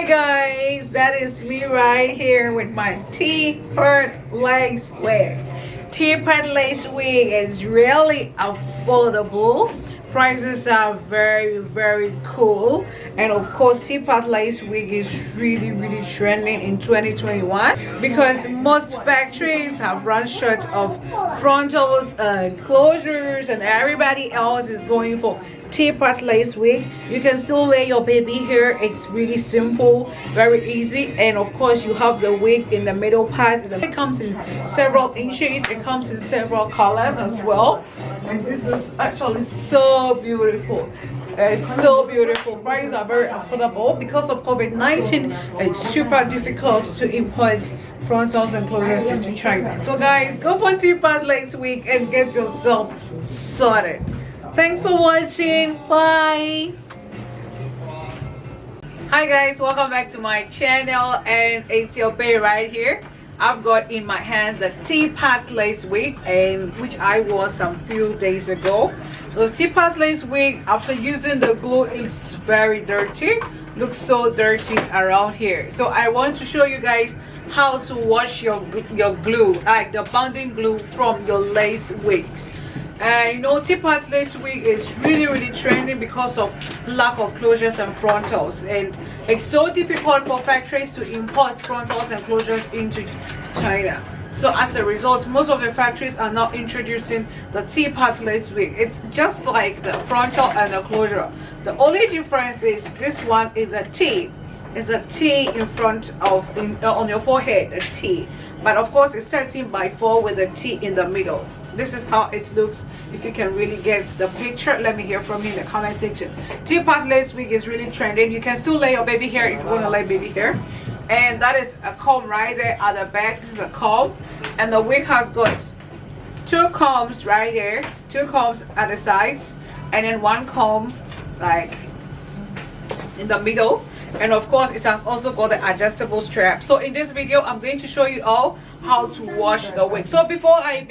Hi guys, that is me right here with my T-part lace wig. T-part lace wig is really affordable. Prices are very cool, and of course T-part lace wig is really trending in 2021 because most factories have run short of frontals and closures, and everybody else is going for T-part lace wig. You can still lay your baby hair. It's really simple, very easy, and of course you have the wig in the middle part. It comes in several inches, it comes in several colors as well, and this is actually so beautiful. It's so beautiful. Prices are very affordable. Because of COVID-19, it's super difficult to import frontals and closures into China. So guys, go for T-part lace wig and get yourself sorted. Thanks for watching. Bye. Hi guys, welcome back to my channel, and it's your bae right here. I've got in my hands a T-part lace wig, and which I wore some few days ago. The T-part lace wig, after using the glue, it's very dirty. Looks so dirty around here. So I want to show you guys how to wash your glue, like the bonding glue from your lace wigs. And you know, T-part lace wig is really trending because of lack of closures and frontals, and it's so difficult for factories to import frontals and closures into China. So as a result, most of the factories are now introducing the T-part lace wig. It's just like the frontal and the closure. The only difference is this one is a T. It's a T in front of on your forehead, a T. But of course it's 13x4 with a T in the middle. This is how it looks. If you can really get the picture, let me hear from you in the comment section. T-part lace wig is really trending. You can still lay your baby hair if you want to lay baby hair. And that is a comb right there at the back. This is a comb, and the wig has got two combs right there, two combs at the sides, and then one comb like in the middle. And of course it has also got the adjustable strap. So in this video I'm going to show you all how to wash the wig. So before I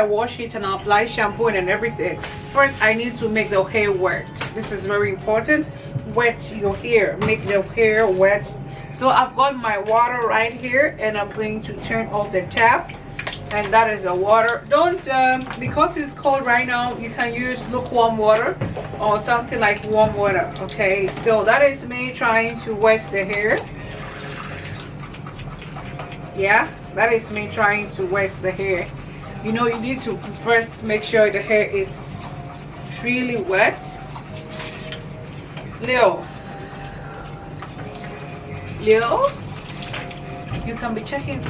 wash it and apply shampoo and everything, first I need to make the hair wet. This is very important. Wet your hair, make the hair wet. So I've got my water right here, and I'm going to turn off the tap, and that is the water. Don't because it's cold right now, you can use lukewarm water or something like warm water. Okay, so that is me trying to wet the hair. Yeah, that is me trying to wet the hair. You know, you need to first make sure the hair is really wet. Leo, you can be checking.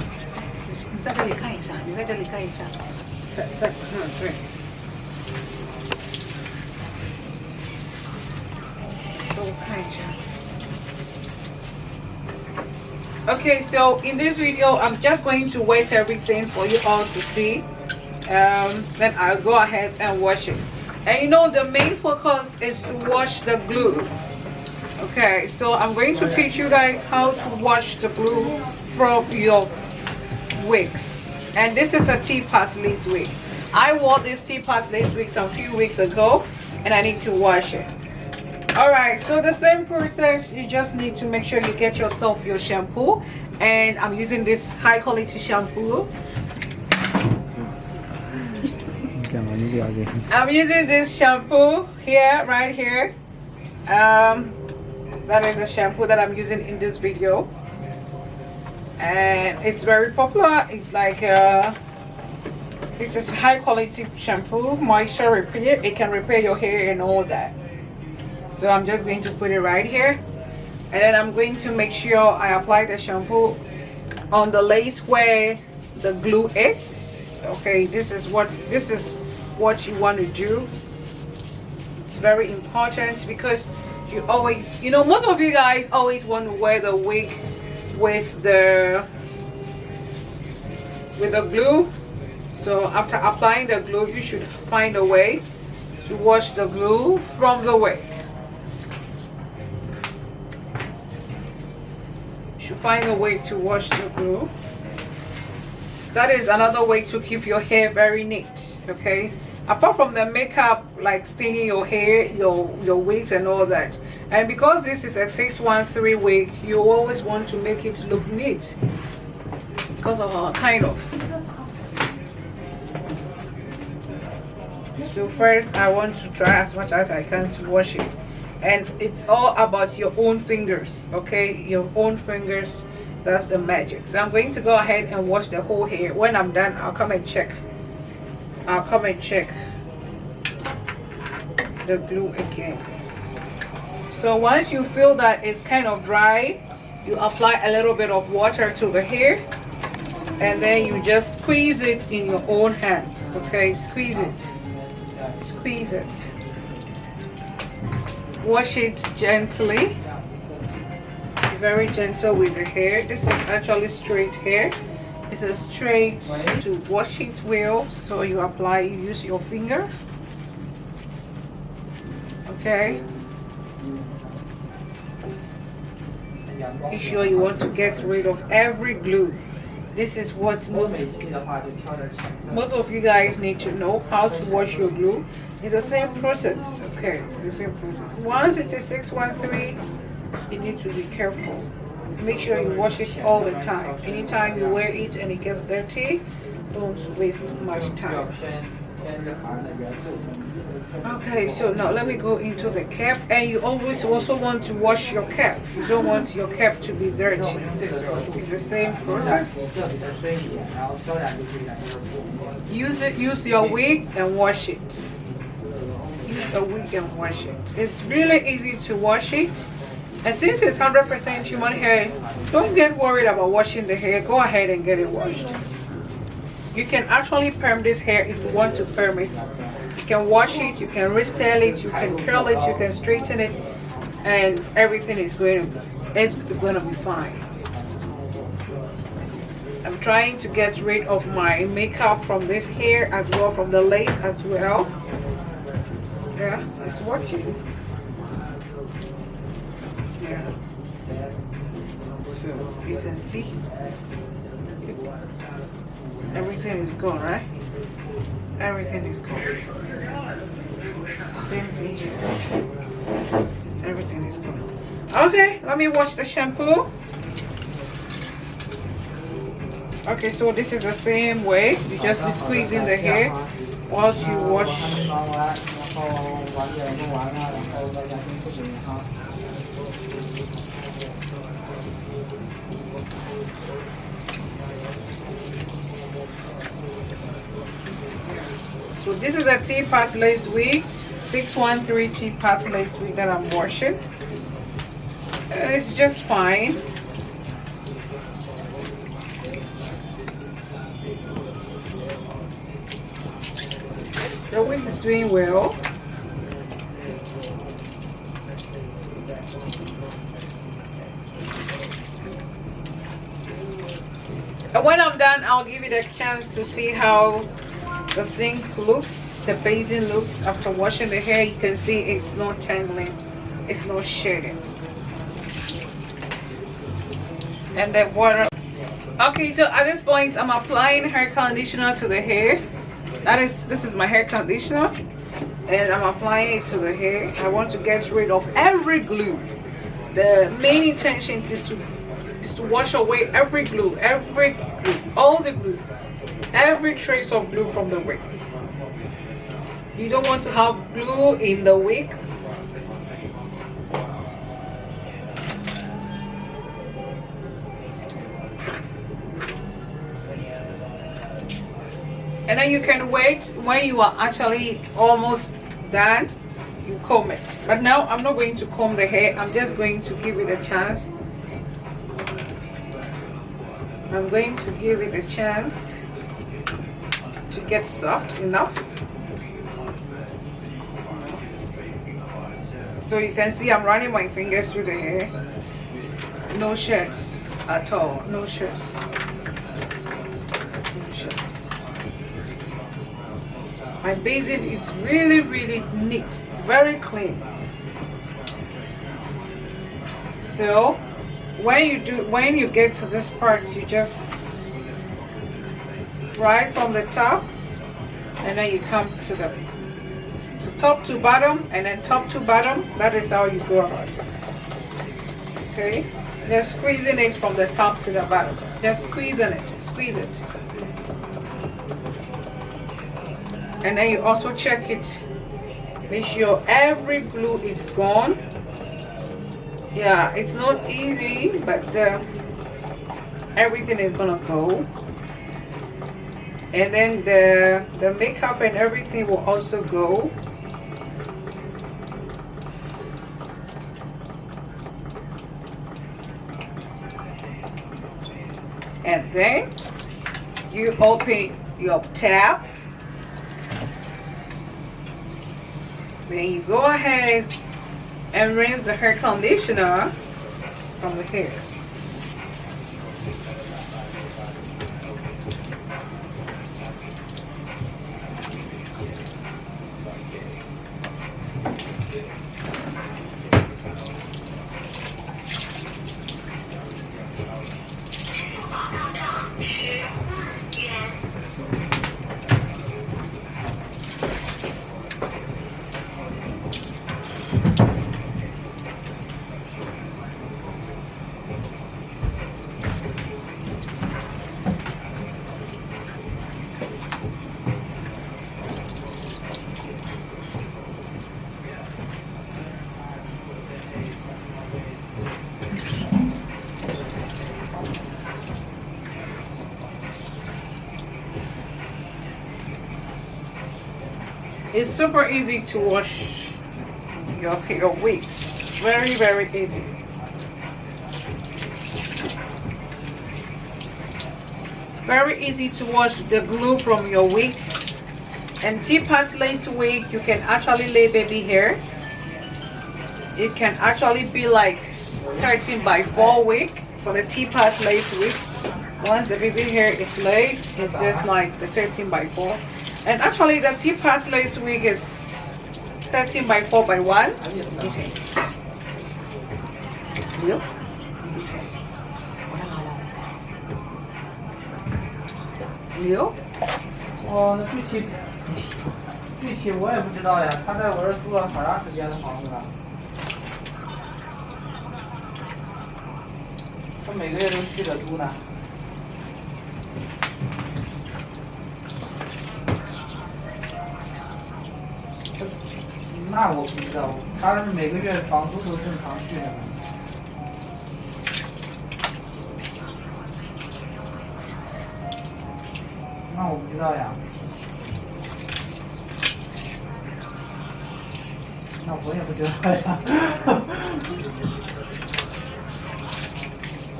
Okay, so in this video I'm just going to wet everything for you all to see. Then I'll go ahead and wash it. And you know, the main focus is to wash the glue. Okay, so I'm going to teach you guys how to wash the glue from your wigs. And this is a T-part lace wig. I wore this T-part lace wig some few weeks ago, and I need to wash it. Alright, so the same process. You just need to make sure you get yourself your shampoo, and I'm using this high quality shampoo. I'm using this shampoo here, right here. That is the shampoo that I'm using in this video, and it's very popular. It's like it's a high quality shampoo, moisture repair. It can repair your hair and all that. So I'm just going to put it right here, and then I'm going to make sure I apply the shampoo on the lace where the glue is. Okay, this is what you want to do. It's very important because you always, you know, most of you guys always want to wear the wig with the glue. So after applying the glue, you should find a way to wash the glue from the wig. You should find a way to wash the glue. So that is another way to keep your hair very neat. Okay, apart from the makeup, like staining your hair, your wigs and all that. And because this is a 613 wig, you always want to make it look neat because of our kind of. So first I want to try as much as I can to wash it, and it's all about your own fingers, okay? Your own fingers, that's the magic. So I'm going to go ahead and wash the whole hair. When I'm done, I'll come and check the glue again. So once you feel that it's kind of dry, you apply a little bit of water to the hair, and then you just squeeze it in your own hands, okay? Squeeze it. Wash it gently, very gentle with the hair. This is actually straight hair. It's a straight. To wash it well, so you use your finger, okay? Make sure you want to get rid of every glue. This is what most of you guys need to know, how to wash your glue. It's the same process, okay? It's the same process. Once it is 613, you need to be careful. Make sure you wash it all the time. Anytime you wear it and it gets dirty, don't waste much time. Okay, so now let me go into the cap. And you always also want to wash your cap. You don't want your cap to be dirty. So it's the same process. Use your wig and wash it. Use a wig and wash it. It's really easy to wash it. And since it's 100% human hair, don't get worried about washing the hair. Go ahead and get it washed. You can actually perm this hair if you want to perm it. You can wash it, you can restyle it, you can curl it, you can straighten it, and everything is going to be fine. I'm trying to get rid of my makeup from this hair as well, from the lace as well. Yeah, it's working. Yeah. So you can see everything is gone, right? Everything is gone. Same thing here. Everything is gone. Okay, let me wash the shampoo. Okay, so this is the same way. You just be squeezing the hair whilst you wash. So this is a teapot lace wig, 613 teapot lace wig that I'm washing. It's just fine. The wig is doing well. And when I'm done, I'll give you the chance to see how the sink looks, the basin looks after washing the hair. You can see it's not tangling, it's not shedding. And the water. Okay, so at this point I'm applying hair conditioner to the hair. This is my hair conditioner, and I'm applying it to the hair. I want to get rid of every glue. The main intention is to wash away every glue, all the glue, every trace of glue from the wig. You don't want to have glue in the wig. And then you can wait when you are actually almost done, you comb it. But now I'm not going to comb the hair, I'm just going to give it a chance. I'm going to give it a chance to get soft enough. So you can see I'm running my fingers through the hair. No shirts at all, no shirts. No shirts. My basin is really neat, very clean. So when you get to this part, you just right from the top, and then you come to the top to bottom, and then top to bottom. That is how you go about it. Okay, just squeezing it from the top to the bottom, just squeezing it, squeeze it. And then you also check it, make sure every glue is gone. Yeah, it's not easy, but everything is gonna go. And then the makeup and everything will also go. And then you open your tab. Then you go ahead and rinse the hair conditioner from the hair. It's super easy to wash your wigs. Very, very easy. Very easy to wash the glue from your wigs. And teapot lace wig, you can actually lay baby hair. It can actually be like 13 by 4 wig for the teapot lace wig. Once the baby hair is laid, it's just like the 13 by 4. And actually the teapot lace wig is 13 by 4 by 1. Leo? 哦，那具体我也不知道呀。他在我这儿住了好长时间的房子了，他每个月都去着租呢。那我不知道，他是每个月房租都正常去的。那我不知道呀。那我也不知道呀。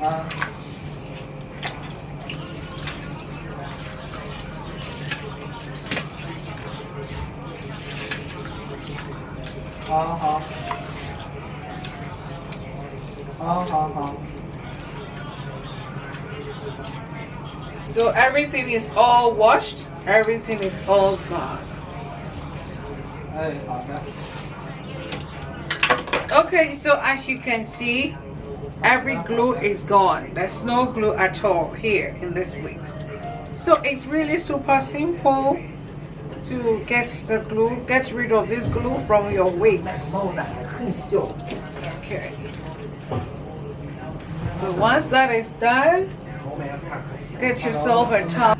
啊。好好。好好好。 So everything is all washed, everything is all gone. 哎，好的。 Okay, so as you can see, every glue is gone. There's no glue at all here in this wig. So it's really super simple to get rid of this glue from your wigs. Okay. So once that is done, get yourself a towel.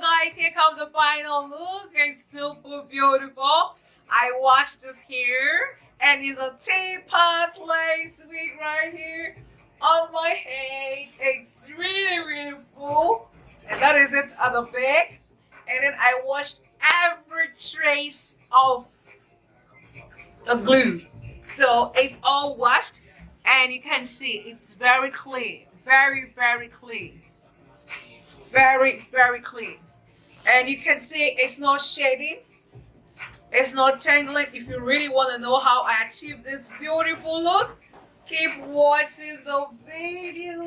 guys, here comes the final look. It's super beautiful. I washed this hair and it's a teapot lace wig right here on my head. It's really full, and that is it at the back. And then I washed every trace of the glue, so it's all washed, and you can see it's very clean, very clean, very clean. And you can see it's not shedding, it's not tangling. If you really want to know how I achieved this beautiful look, keep watching the video.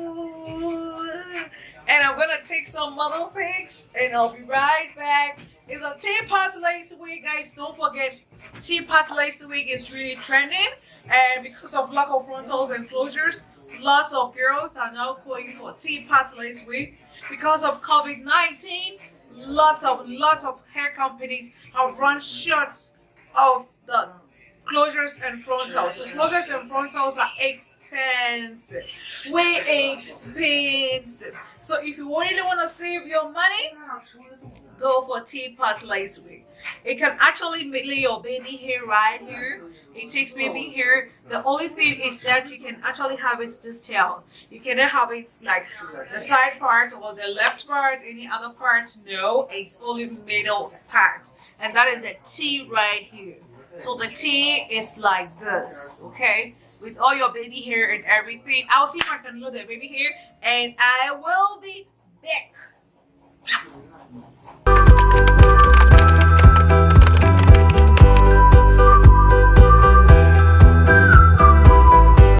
And I'm gonna take some other pics and I'll be right back. It's a teapot lace wig, guys. Don't forget, teapot lace wig is really trending, and because of lack of frontals and closures, lots of girls are now going for teapot lace wig. Because of COVID-19, lots of hair companies have run short of the closures and frontals. So closures and frontals are expensive, way expensive. So if you really want to save your money, go for teapot lace wig. It can actually lay your baby hair right here. It takes baby hair. The only thing is that you can actually have it this tail. You cannot have it like the side part or the left part, any other part. No, it's only middle part. And that is the T right here. So the T is like this, okay? With all your baby hair and everything. I'll see if I can load the baby hair, and I will be back.